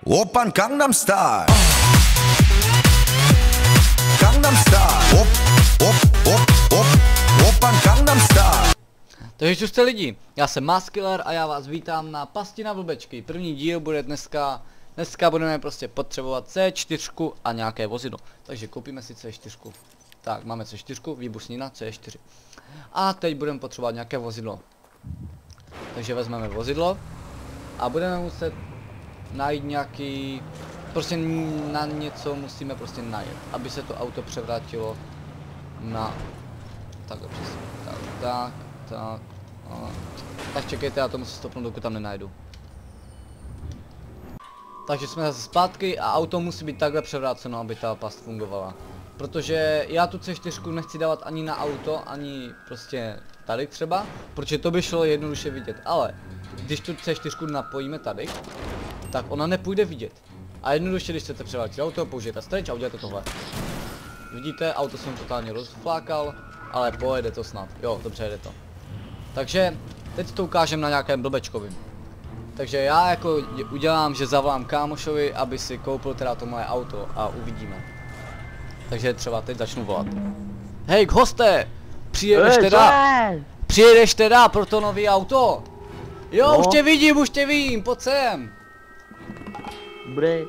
Oppan Gangnam Style. Gangnam Style. Oppan Gangnam Style. Takže čuste lidi, já jsem Maskiller a já vás vítám na Pasti na blbečky. První díl bude dneska budeme prostě potřebovat C4 a nějaké vozidlo. Takže koupíme si C4. Tak, máme C4, výbušnina C4. A teď budeme potřebovat nějaké vozidlo. Takže vezmeme vozidlo a budeme muset najít nějaký, prostě na něco musíme prostě najít, aby se to auto převrátilo na, takhle přesně, tak čekejte, já to musím stopnout, dokud tam nenajdu. Takže jsme zase zpátky a auto musí být takhle převráceno, aby ta past fungovala. Protože já tu C4 nechci dávat ani na auto, ani prostě tady třeba, protože to by šlo jednoduše vidět, ale když tu C4 napojíme tady, tak ona nepůjde vidět. A jednoduše, když chcete převrátit auto, použijete stretch a uděláte tohle. Vidíte, auto jsem totálně rozflákal, ale pojede to snad. Jo, dobře, jede to. Takže teď to ukážem na nějakém blbečkovi. Takže já jako udělám, že zavolám kámošovi, aby si koupil teda to moje auto a uvidíme. Takže třeba teď začnu volat. Hej, hoste! Přijedeš teda pro to nový auto? Jo, no. Už tě vidím, pojď sem. Dobrý.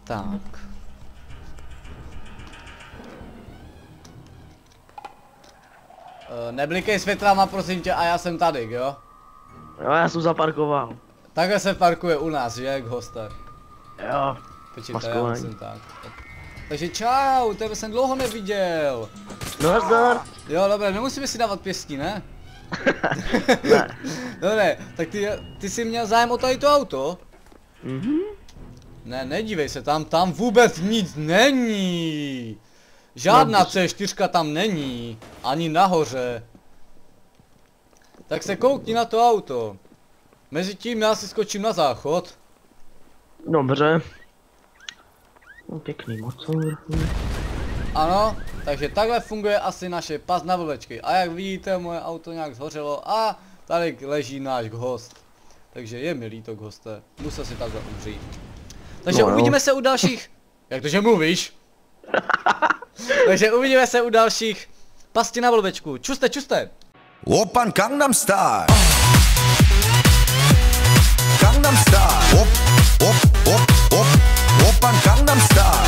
Tak. Neblikej světlama, prosím tě, a já jsem tady, jo? Jo, já jsem zaparkoval. Takhle se parkuje u nás, že, jak hoste. Jo. Počkejte, já jsem tak. Takže čau, tebe jsem dlouho neviděl. No zdar. Jo, dobré, nemusíme si dávat pěstí, ne? Ne. Dobré, tak ty jsi měl zájem o tady to auto? Ne, nedívej se, tam vůbec nic není. Žádná C4 tam není, ani nahoře. Tak se koukni na to auto. Mezitím já si skočím na záchod. Dobře. No, pěkný motor. Ano, takže takhle funguje asi naše past na blbečky. A jak vidíte, moje auto nějak zhořelo a tady leží náš host. Takže je mi líto, hoste. Musel si takhle umřít. Takže uvidíme se u dalších... Jak to, že mluvíš? Takže uvidíme se u dalších pasti na blbečku. Čuste. Oppan Gangnam Style. Gangnam Style. Oppan Gangnam Style.